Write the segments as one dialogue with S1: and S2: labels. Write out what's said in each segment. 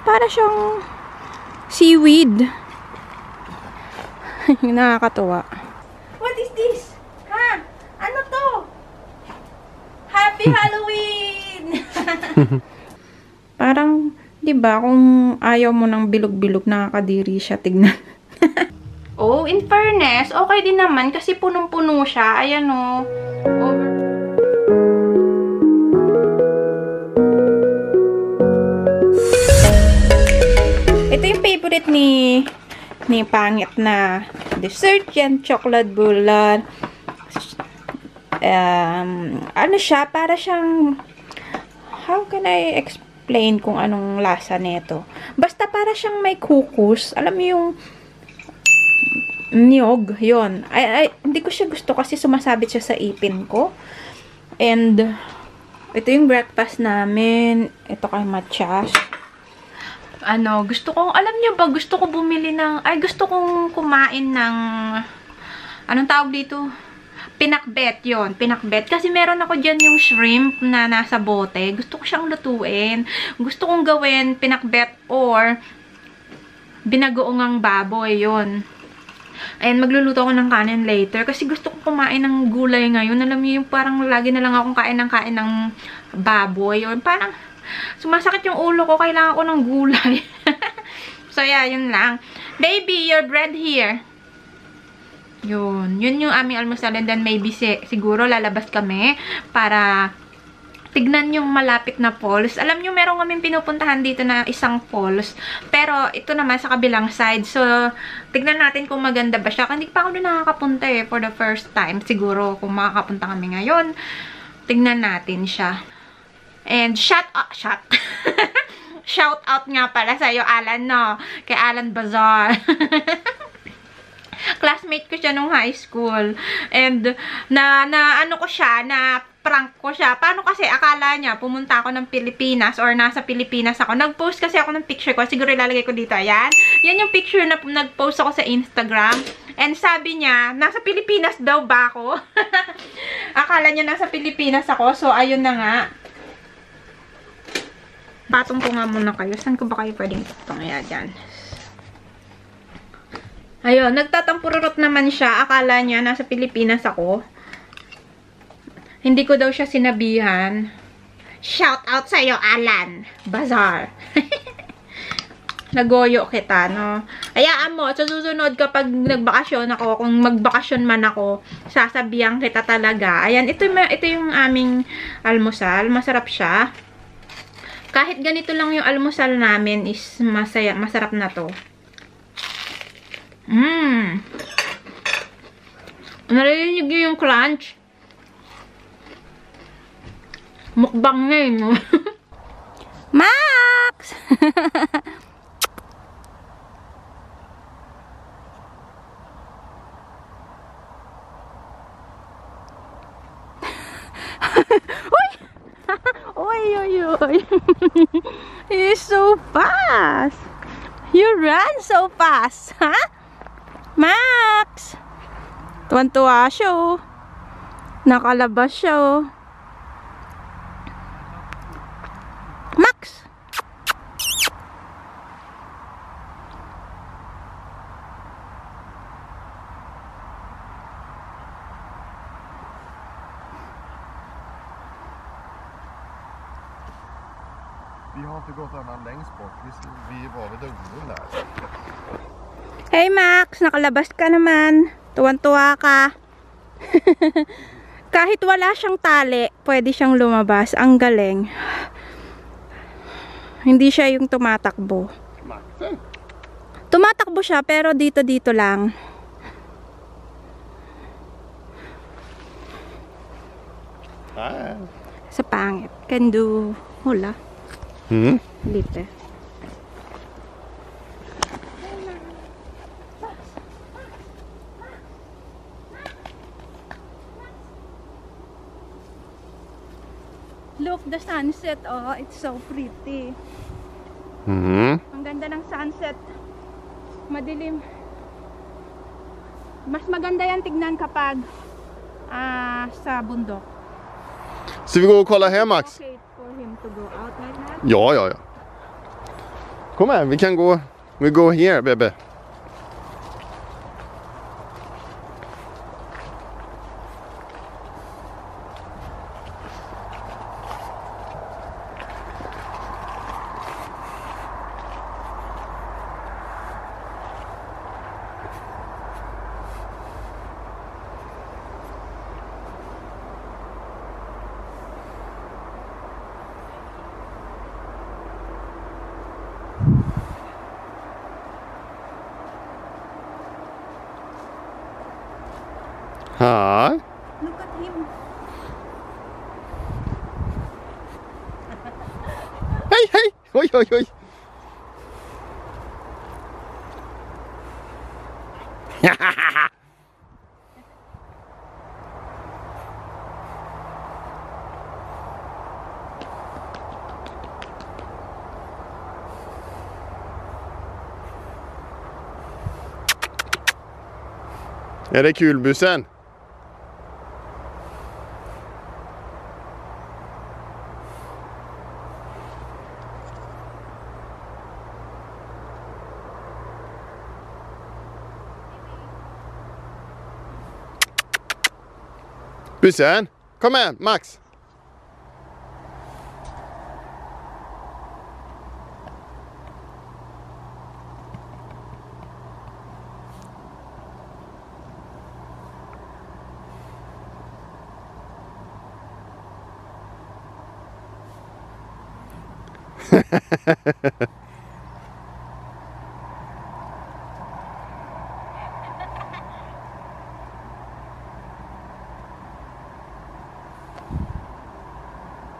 S1: Para siyang seaweed. Nakakatuwa. What is this? Ha? Ano to? Happy Halloween! Parang, di ba, kung ayaw mo ng bilog-bilog, nakakadiri siya. Tignan. Oh, in fairness, okay din naman kasi punong-puno siya. Ayan o. Ito yung favorite ni Pangit na dessert yan. Chocolate bulan. Ano siya? Para siyang, how can I explain kung anong lasa nito? Basta para siyang may kukus. Alam mo yung niyog, yun. Hindi ko siya gusto kasi sumasabit siya sa ipin ko. And, ito yung breakfast namin. Ito kay matcha. Alam niyo ba, gusto ko bumili ng, gusto kong kumain ng, anong tawag dito? Pinakbet, yon, pinakbet. Kasi meron ako dyan yung shrimp na nasa bote. Gusto ko siyang lutuin. Gusto kong gawin pinakbet or binagoongang baboy, yon. Ayan, magluluto ako ng kanin later. Kasi gusto ko kumain ng gulay ngayon. Alam niyo yung parang lagi na lang akong kain ng baboy. Or parang sumasakit yung ulo ko. Kailangan ko ng gulay. So, yeah, yun lang. Baby, your bread here. Yun. Yun yung aming almusal. And then maybe siguro lalabas kami para tignan yung malapit na falls. Alam nyo, meron kaming pinupuntahan dito na isang falls. Pero, ito naman sa kabilang side. So, tignan natin kung maganda ba siya. Hindi pa ako doon nakakapunta for the first time. Siguro, kung makakapunta kami ngayon, tignan natin siya. And, shout out nga pala sa'yo, Alan, no? Kay Alan Bazar. Classmate ko siya nung high school. And, prank ko siya. Paano kasi akala niya, pumunta ako ng Pilipinas or nasa Pilipinas ako. Nag-post kasi ako ng picture ko. Siguro ilalagay ko dito. Ayan. Yan yung picture na nag-post ako sa Instagram. And sabi niya, nasa Pilipinas daw ba ako? Akala niya nasa Pilipinas ako. So, ayun na nga. Patong ko nga muna kayo. Saan ko ba kayo pwedeng patong? Ayan, dyan. Ayun, nagtatampururot naman siya. Akala niya nasa Pilipinas ako. Hindi ko daw siya sinabihan. Shout out sa'yo, Alan Bazar. Nagoyo kita, no? Hayaan mo, sa susunod kapag nagbakasyon ako, kung magbakasyon man ako, sasabihan kita talaga. Ayan, ito yung aming almusal. Masarap siya. Kahit ganito lang yung almusal namin is masarap na to. Narinig niyo yung crunch? Mukbang na yun, no? Max! Oy! You're so fast! You run so fast! Ha? Huh? Max! Tuwan-tuwa siya, oh. Nakalabas siya, oh. Max!
S2: Vi har inte gått annan längst bort. Vi var vid ugnen där.
S1: Hey Max, nakalabas ka naman. Tuwan-tuwa ka. Kahit wala siyang tali, pwede siyang lumabas. Ang galing. Hindi siya yung tumatakbo. Tumatakbo siya, pero dito lang. Sa pangit. Can do hula. Lite. Look, the sunset, oh, it's so pretty. Ang ganda ng sunset. Madilim. Mas maganda yan tignan kapag sa bundok.
S2: Så vi går och kollar här, Max?
S1: Okay for him to go out like that?
S2: Ja. Kom här, vi kan gå. We go here, Bebe. Hi.
S1: Look at him.
S2: Hej, hej! Oj, oj, oj! Är det kulbussen? Bussen, kom igen, Max.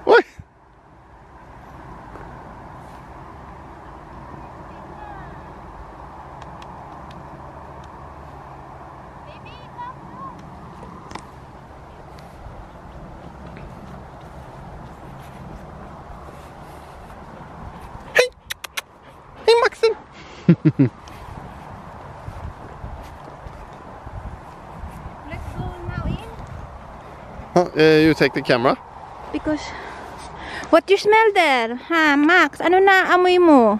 S2: Oj! Hej! Hej Maxen!
S1: Let's go now in.
S2: You take the camera.
S1: Because, what you smell there? Ha, Max, ano na amoy mo?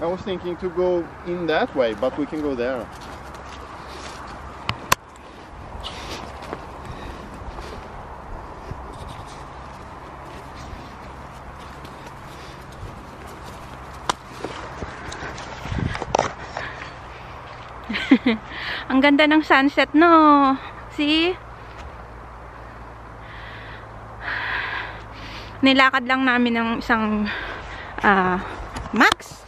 S2: I was thinking to go in that way, but we can go there.
S1: Ang ganda ng sunset, no? See? Nilakad lang namin ng isang Max.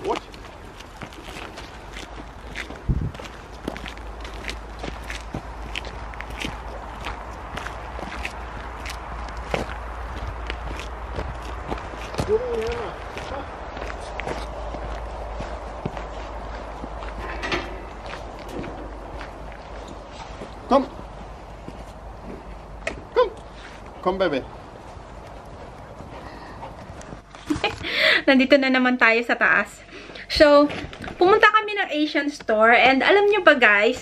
S2: What? Kom! Kom! Kom, baby.
S1: Nandito na naman tayo sa taas. So, pumunta kami ng Asian store and alam nyo ba guys,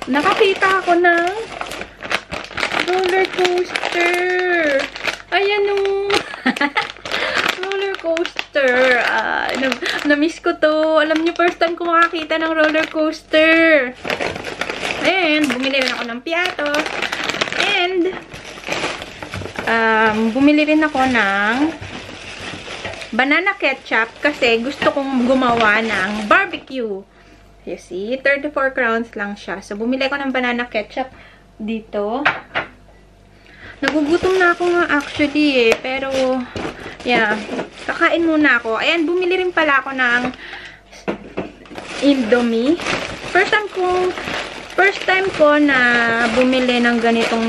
S1: nakakita ako ng roller coaster. Ayan o. Roller coaster. Na-miss ko to. Alam nyo, first time ko makakita ng roller coaster. And, bumili rin ako ng piatos. And, bumili rin ako ng banana ketchup kasi gusto kong gumawa ng barbecue. You see, 34 crowns lang siya. So, bumili ako ng banana ketchup dito. Nagugutom na ako nga actually eh. Pero, yeah, kakain muna ako. Ayan, bumili rin pala ako ng Indomie. First time ko na bumili ng ganitong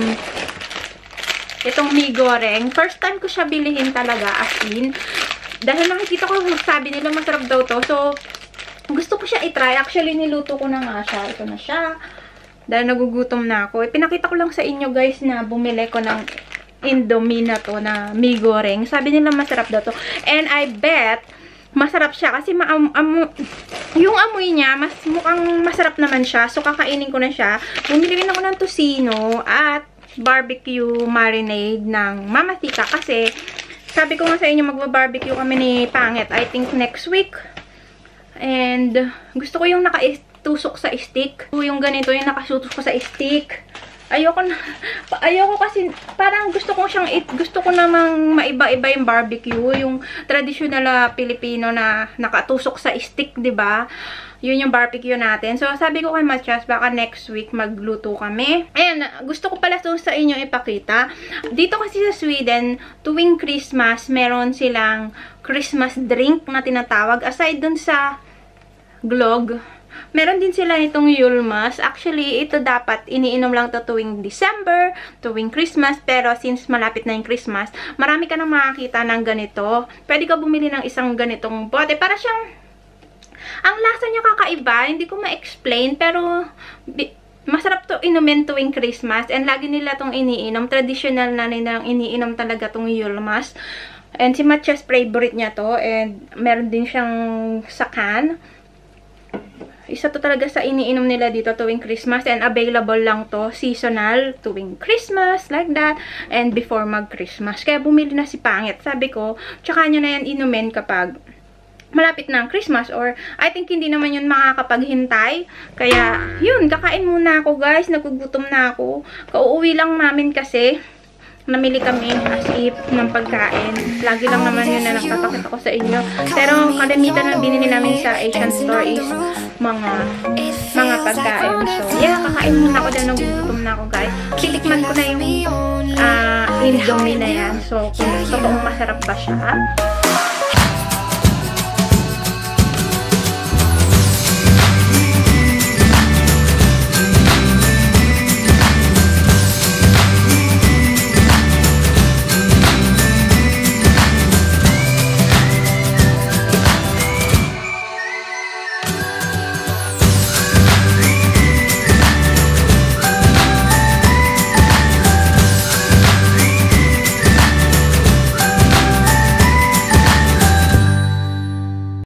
S1: itong mi goreng. First time ko siya bilihin talaga, as in. Dahil nakikita ko, sabi nila masarap daw to. So, gusto ko siya i-try. Actually, niluto ko na nga siya. Ito na siya. Dahil nagugutom na ako. Pinakita ko lang sa inyo guys na bumili ko ng Indomie na to, na mi goreng. Sabi nila masarap daw to. And I bet, masarap siya. Kasi yung amoy niya, mas mukhang masarap naman siya. So, kakainin ko na siya. Bumili rin ako ng tocino at barbecue marinade ng Mama Tika kasi Sabi ko nga sa inyo, magba-barbecue kami ni Pangit. I think next week. And gusto ko yung nakatusok sa stick. Yung ganito, yung nakatusok sa stick. Ayoko kasi, parang gusto ko namang maiba-iba yung barbecue. Yung traditional Pilipino na nakatusok sa stick, 'di ba? Yun yung barbecue natin. So, sabi ko kay Matias, baka next week magluto kami. And, gusto ko pala ito sa inyo ipakita. Dito kasi sa Sweden, tuwing Christmas, meron silang Christmas drink na tinatawag. Aside dun sa glögg, meron din sila nitong Yulmas. Actually, ito dapat iniinom lang to tuwing December, tuwing Christmas. Pero since malapit na yung Christmas, marami ka nang makakita ng ganito. Pwede ka bumili ng isang ganitong bote. Para siyang, ang lasa niya kakaiba. Hindi ko ma-explain. Pero, masarap to inumin tuwing Christmas. And lagi nila tong iniinom. Traditional na nilang iniinom talaga tong Yulmas. And si Matias, favorite niya to. And meron din siyang sa can. Isa to talaga sa iniinom nila dito tuwing Christmas. And available lang to, seasonal, tuwing Christmas, like that. And before mag-Christmas. Kaya bumili na si Pangit. Sabi ko, tsaka nyo na yan inumin kapag malapit na ang Christmas. Or, I think hindi naman yun makakapaghintay. Kaya, yun, kakain muna ako guys. Nagugutom na ako. Kauuwi lang namin kasi. Namili kami as if ng pagkain. Lagi lang naman yun na napapakita ko sa inyo. Pero kalimitan na binili namin sa Asian store is mga pagkain. So, yeah, kakain muna ako dahil nagugutom na ako guys. Titikman ko na yung Indomie na yan. So, kung totoong masarap ba siya.